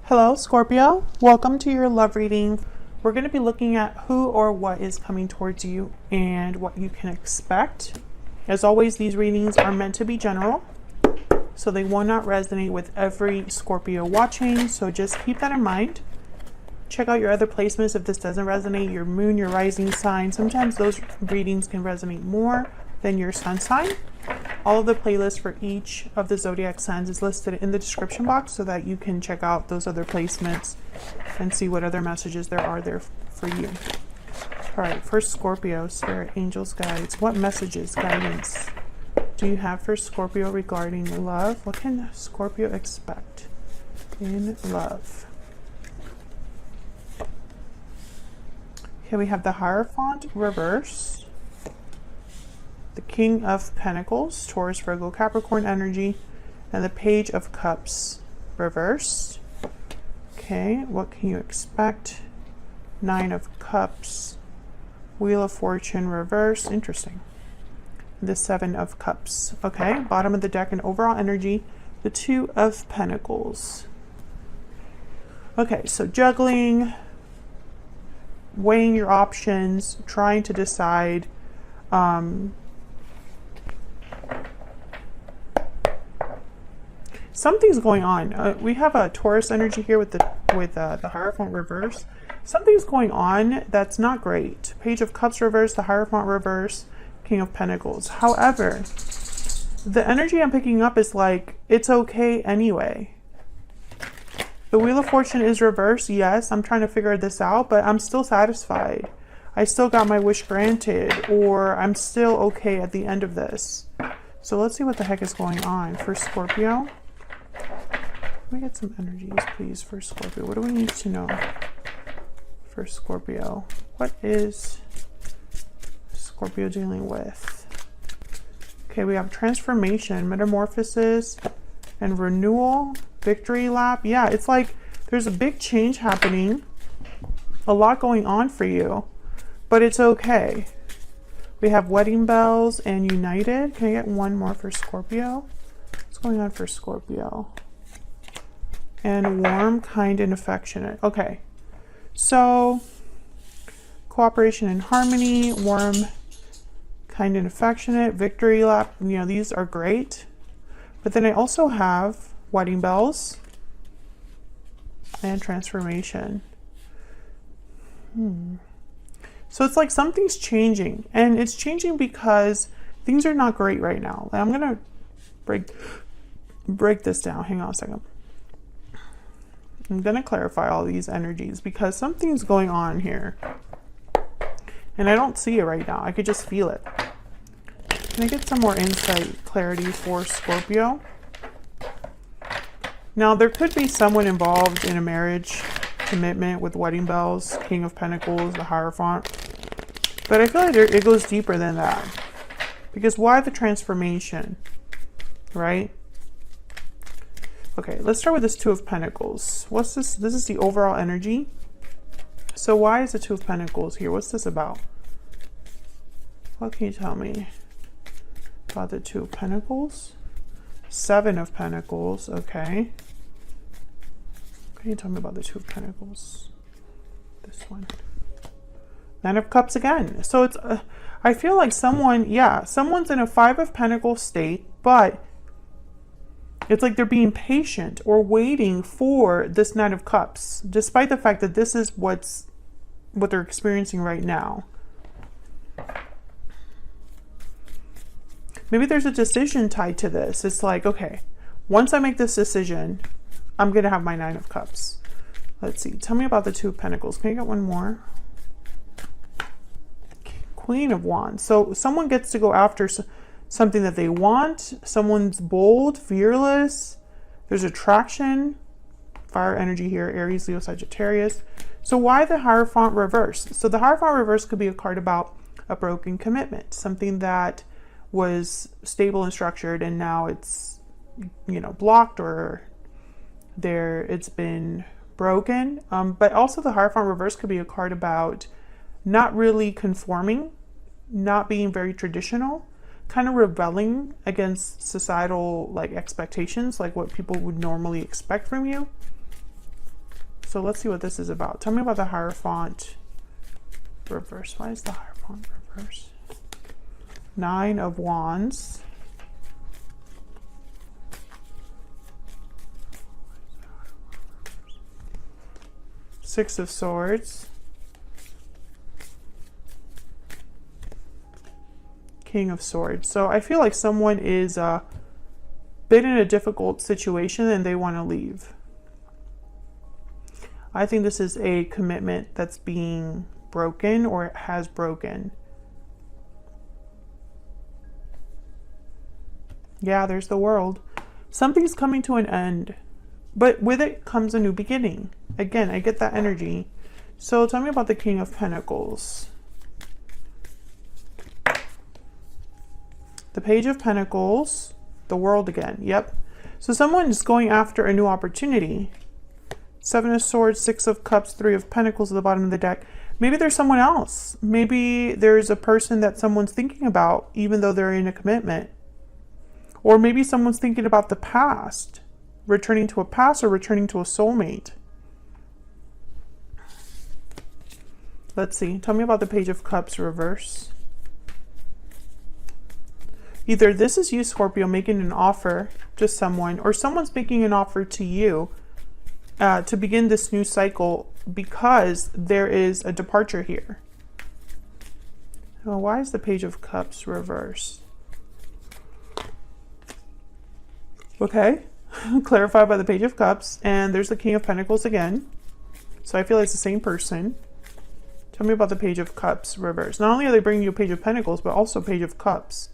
Hello, Scorpio. Welcome to your love reading. We're going to be looking at who or what is coming towards you and what you can expect. As always, these readings are meant to be general, so they will not resonate with every Scorpio watching. So just keep that in mind. Check out your other placements if this doesn't resonate, your moon, your rising sign. Sometimes those readings can resonate more than your sun sign. All of the playlists for each of the zodiac signs is listed in the description box so that you can check out those other placements and see what other messages there are there for you. All right, first Scorpio, spirit, angels, guides. What messages, guidance do you have for Scorpio regarding love? What can Scorpio expect in love? Okay, we have the Hierophant reverse. The King of Pentacles, Taurus, Virgo, Capricorn energy, and the Page of Cups reversed. Okay, what can you expect? Nine of Cups, Wheel of Fortune reversed. Interesting. The Seven of Cups. Okay, bottom of the deck and overall energy, the Two of Pentacles. Okay, so juggling, weighing your options, trying to decide. Something's going on. We have a Taurus energy here with the Hierophant reverse. Something's going on that's not great. Page of Cups reverse, the Hierophant reverse, King of Pentacles. However, the energy I'm picking up is like, it's okay anyway. The Wheel of Fortune is reversed. Yes, I'm trying to figure this out, but I'm still satisfied. I still got my wish granted, or I'm still okay at the end of this. So let's see what the heck is going on for Scorpio. Let me get some energies, please, for Scorpio. What do we need to know for Scorpio? What is Scorpio dealing with? Okay, we have transformation, metamorphosis, and renewal, victory lap. Yeah, it's like there's a big change happening, a lot going on for you, but it's okay. We have wedding bells and united. Can I get one more for Scorpio? What's going on for Scorpio? And warm, kind, and affectionate. Okay, so cooperation and harmony, warm, kind, and affectionate, victory lap. You know, these are great. But then I also have wedding bells and transformation. So it's like something's changing, and it's changing because things are not great right now. I'm gonna break this down. Hang on a second. I'm going to clarify all these energies because something's going on here. And I don't see it right now. I could just feel it. Can I get some more insight, clarity for Scorpio? Now, there could be someone involved in a marriage commitment with wedding bells, King of Pentacles, the Hierophant. But I feel like it goes deeper than that. Because why the transformation, right? Okay, let's start with this Two of Pentacles. What's this? This is the overall energy. So why is the Two of Pentacles here? What's this about? What can you tell me about the Two of Pentacles? Seven of Pentacles, okay. What can you tell me about the Two of Pentacles? This one. Nine of Cups again. So it's, I feel like someone, yeah, someone's in a Five of Pentacles state, but it's like they're being patient or waiting for this Nine of Cups, despite the fact that this is what they're experiencing right now. Maybe there's a decision tied to this. It's like, okay, once I make this decision, I'm going to have my Nine of Cups. Let's see. Tell me about the Two of Pentacles. Can I get one more? Queen of Wands. So someone gets to go after something that they want. Someone's bold, fearless. There's attraction. Fire energy here, Aries, Leo, Sagittarius. So why the Hierophant reverse? So the Hierophant reverse could be a card about a broken commitment, something that was stable and structured and now it's, you know, blocked or it's been broken. But also the Hierophant reverse could be a card about not really conforming, not being very traditional, kind of rebelling against societal like expectations, like what people would normally expect from you. So let's see what this is about. Tell me about the Hierophant reverse. Why is the Hierophant reverse? 9 of Wands. Six of Swords. King of Swords. So I feel like someone is been in a difficult situation and they want to leave. I think this is a commitment that's being broken or it has broken. Yeah, there's the World. Something's coming to an end, but with it comes a new beginning. Again, I get that energy. So tell me about the King of Pentacles. The Page of Pentacles, the World again. Yep. So someone is going after a new opportunity. 7 of Swords, 6 of Cups, 3 of Pentacles at the bottom of the deck. Maybe there's someone else. Maybe there's a person that someone's thinking about, even though they're in a commitment. Or maybe someone's thinking about the past, returning to a past or returning to a soulmate. Let's see. Tell me about the Page of Cups reverse. Either this is you, Scorpio, making an offer to someone, or someone's making an offer to you to begin this new cycle because there is a departure here. Well, why is the Page of Cups reversed? Okay, clarified by the Page of Cups, and there's the King of Pentacles again. So I feel like it's the same person. Tell me about the Page of Cups reversed. Not only are they bringing you a Page of Pentacles, but also Page of Cups.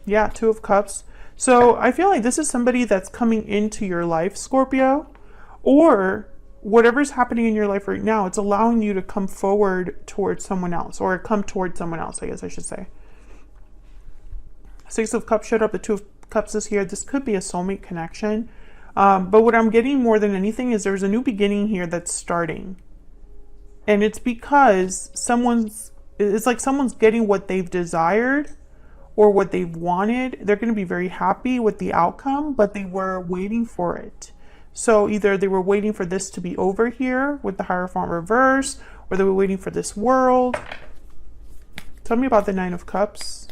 Yeah, 2 of Cups. So I feel like this is somebody that's coming into your life, Scorpio, or whatever's happening in your life right now, it's allowing you to come forward towards someone else, or come towards someone else, I guess I should say. 6 of Cups showed up, the 2 of Cups is here. This could be a soulmate connection. But what I'm getting more than anything is there's a new beginning here that's starting. And it's because it's like someone's getting what they've desired or what they've wanted. They're going to be very happy with the outcome, but they were waiting for it. So either they were waiting for this to be over here with the Hierophant reverse, or they were waiting for this world. Tell me about the 9 of Cups.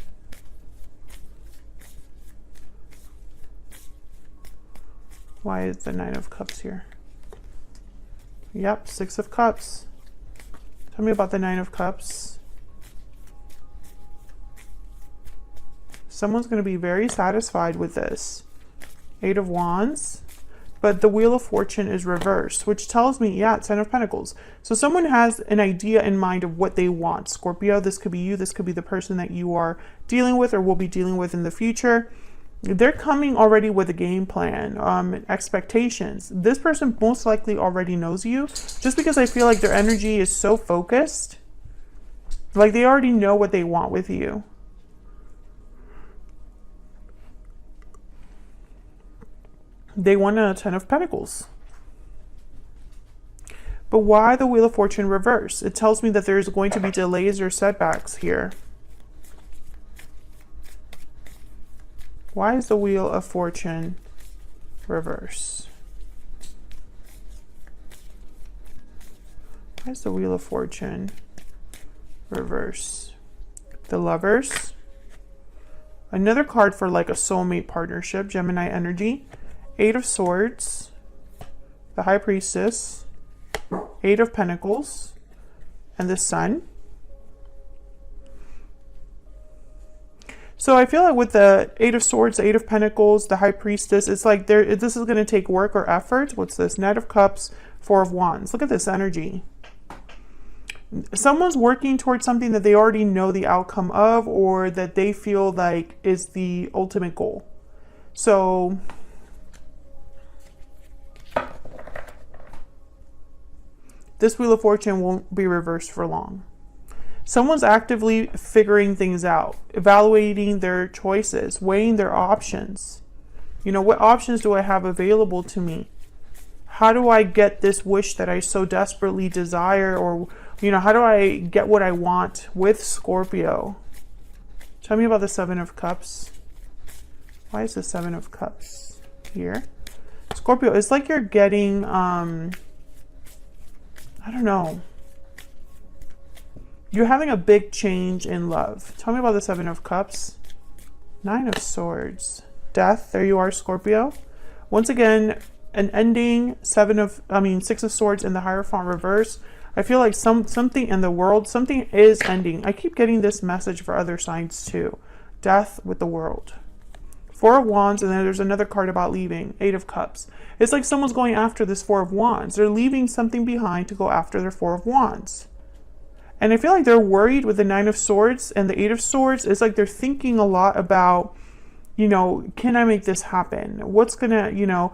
Why is the 9 of Cups here? Yep, 6 of Cups. Tell me about the 9 of Cups. Someone's going to be very satisfied with this. 8 of Wands. But the Wheel of Fortune is reversed, which tells me, yeah, 10 of Pentacles. So someone has an idea in mind of what they want. Scorpio, this could be you. This could be the person that you are dealing with or will be dealing with in the future. They're coming already with a game plan, expectations. This person most likely already knows you, just because I feel like their energy is so focused. Like they already know what they want with you. They want a 10 of Pentacles. But why the Wheel of Fortune reverse? It tells me that there's going to be delays or setbacks here. Why is the Wheel of Fortune reverse? Why is the Wheel of Fortune reverse? The Lovers. Another card for like a soulmate partnership, Gemini energy. 8 of Swords. The High Priestess. 8 of Pentacles. And the Sun. So I feel like with the 8 of Swords, the 8 of Pentacles, the High Priestess, it's like this is going to take work or effort. What's this? Knight of Cups, 4 of Wands. Look at this energy. Someone's working towards something that they already know the outcome of, or that they feel like is the ultimate goal. So this Wheel of Fortune won't be reversed for long. Someone's actively figuring things out, evaluating their choices, weighing their options. You know, what options do I have available to me? How do I get this wish that I so desperately desire? Or, you know, how do I get what I want with Scorpio? Tell me about the 7 of Cups. Why is the 7 of Cups here? Scorpio, it's like you're getting I don't know. You're having a big change in love. Tell me about the Seven of Cups. Nine of Swords. Death. There you are, Scorpio. Once again, an ending. Six of Swords in the Hierophant reverse. I feel like something in the world, something is ending. I keep getting this message for other signs too. Death with the World. Four of Wands, and then there's another card about leaving. Eight of Cups. It's like someone's going after this Four of Wands. They're leaving something behind to go after their Four of Wands. And I feel like they're worried with the Nine of Swords and the Eight of Swords. It's like they're thinking a lot about, you know, can I make this happen? What's gonna, you know,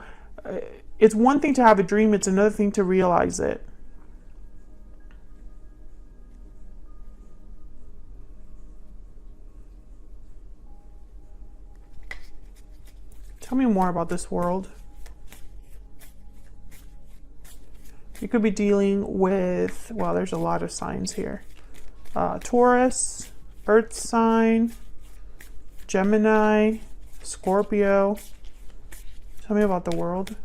it's one thing to have a dream. It's another thing to realize it. Tell me more about this world. You could be dealing with, well, there's a lot of signs here. Taurus, Earth sign, Gemini, Scorpio. Tell me about the world.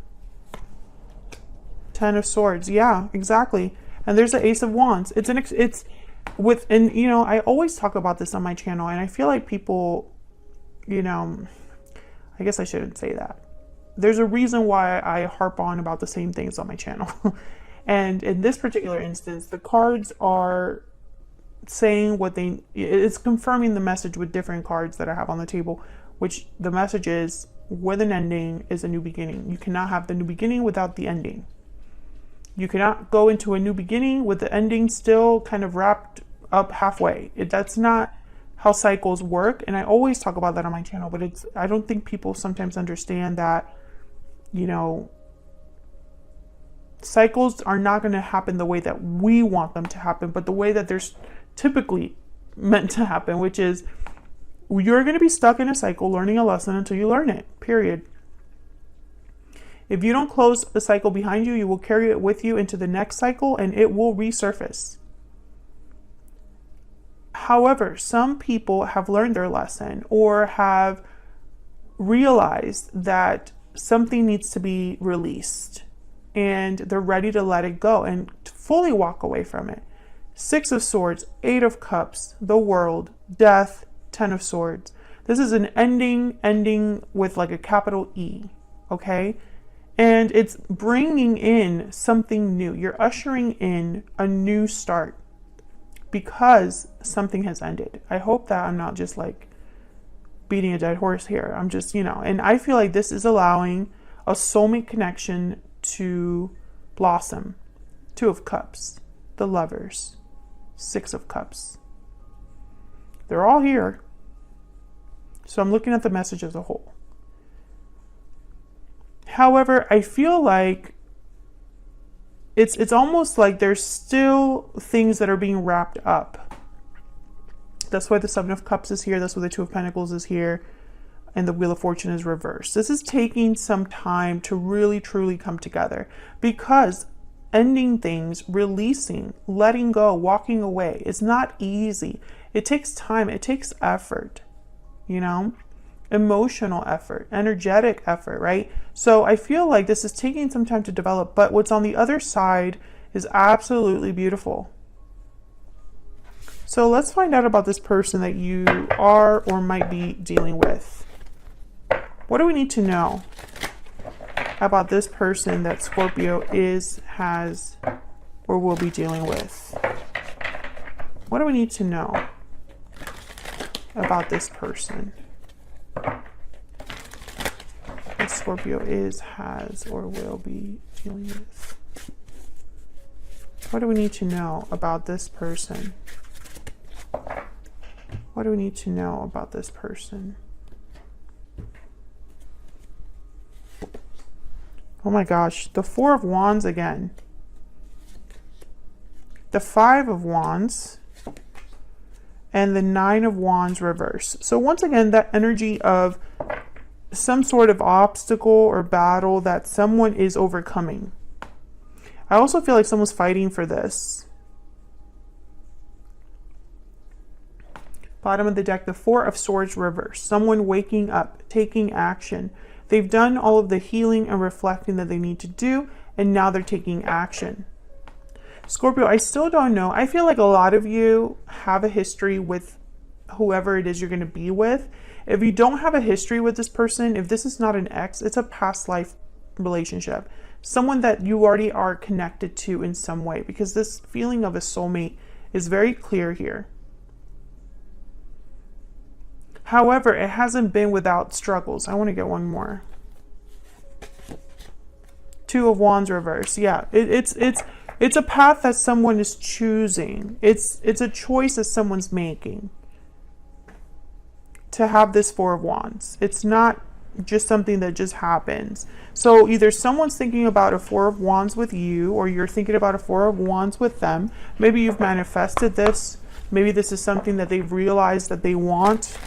Ten of Swords. Yeah, exactly. And there's the Ace of Wands. And you know, I always talk about this on my channel, and I feel like people, you know, I guess I shouldn't say that. There's a reason why I harp on about the same things on my channel. And in this particular instance, the cards are saying it's confirming the message with different cards that I have on the table, which the message is, with an ending is a new beginning. You cannot have the new beginning without the ending. You cannot go into a new beginning with the ending still kind of wrapped up halfway. That's not how cycles work, and I always talk about that on my channel, but I don't think people sometimes understand that, you know, cycles are not going to happen the way that we want them to happen, but the way that they're typically meant to happen, which is you're going to be stuck in a cycle learning a lesson until you learn it, period. If you don't close the cycle behind you, you will carry it with you into the next cycle and it will resurface. However, some people have learned their lesson or have realized that something needs to be released and they're ready to let it go and fully walk away from it. Six of Swords, Eight of Cups, the World, Death, Ten of Swords. This is an ending with like a capital E, okay? And it's bringing in something new. You're ushering in a new start because something has ended. I hope that I'm not just like beating a dead horse here. I'm just, you know, and I feel like this is allowing a soulmate connection to blossom. Two of Cups, the Lovers, Six of Cups. They're all here. So I'm looking at the message as a whole. However, I feel like it's almost like there's still things that are being wrapped up. That's why the Seven of Cups is here. That's why the Two of Pentacles is here. And the Wheel of Fortune is reversed. This is taking some time to really, truly come together. Because ending things, releasing, letting go, walking away, it's not easy. It takes time. It takes effort, you know? Emotional effort, energetic effort, right? So I feel like this is taking some time to develop, but what's on the other side is absolutely beautiful. So let's find out about this person that you are or might be dealing with. What do we need to know about this person that Scorpio has, or will be dealing with? What do we need to know about this person that Scorpio has, or will be dealing with? What do we need to know about this person? What do we need to know about this person? Oh my gosh, the Four of Wands again. The Five of Wands. And the Nine of Wands reverse. So once again, that energy of some sort of obstacle or battle that someone is overcoming. I also feel like someone's fighting for this. Bottom of the deck, the Four of Swords reverse. Someone waking up, taking action. They've done all of the healing and reflecting that they need to do, and now they're taking action. Scorpio, I still don't know. I feel like a lot of you have a history with whoever it is you're going to be with. If you don't have a history with this person, if this is not an ex, it's a past life relationship. Someone that you already are connected to in some way, because this feeling of a soulmate is very clear here. However, it hasn't been without struggles. I want to get one more. Two of Wands reverse. Yeah, it's a path that someone is choosing. It's a choice that someone's making to have this Four of Wands. It's not just something that just happens. So either someone's thinking about a Four of Wands with you, or you're thinking about a Four of Wands with them. Maybe you've manifested this. Maybe this is something that they've realized that they want.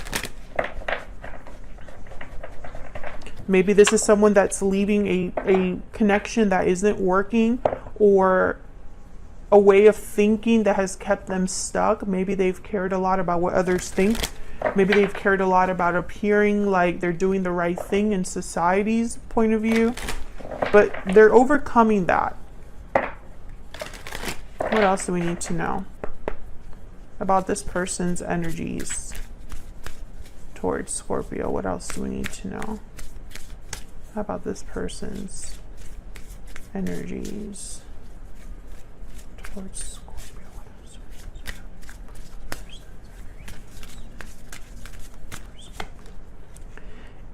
Maybe this is someone that's leaving a connection that isn't working, or a way of thinking that has kept them stuck. Maybe they've cared a lot about what others think. Maybe they've cared a lot about appearing like they're doing the right thing in society's point of view, but they're overcoming that. What else do we need to know about this person's energies towards Scorpio? What else do we need to know about this person's energies towards Scorpio?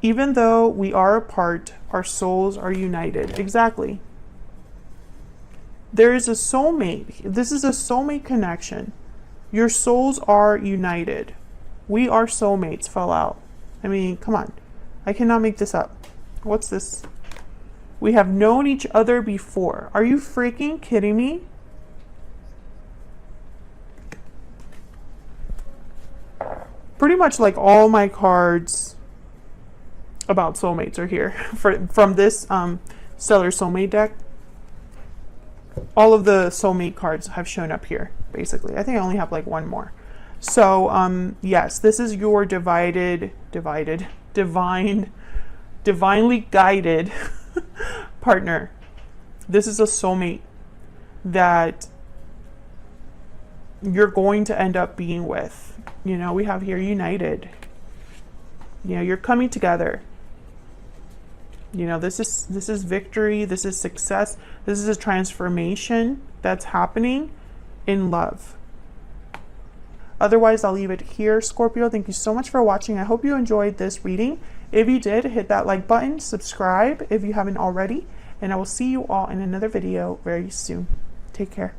Even though we are apart, our souls are united. Exactly. There is a soulmate. This is a soulmate connection. Your souls are united. We are soulmates, fell out. I mean, come on. I cannot make this up. What's this? We have known each other before. Are you freaking kidding me? Pretty much like all my cards about soulmates are here from this Stellar Soulmate deck. All of the soulmate cards have shown up here, basically. I think I only have like one more. So yes, this is your divinely guided partner. This is a soulmate that you're going to end up being with. You know, we have here united. You know, you're coming together. You know, this is victory, this is success, this is a transformation that's happening in love. Otherwise, I'll leave it here, Scorpio. Thank you so much for watching. I hope you enjoyed this reading. If you did, hit that like button, subscribe if you haven't already, and I will see you all in another video very soon. Take care.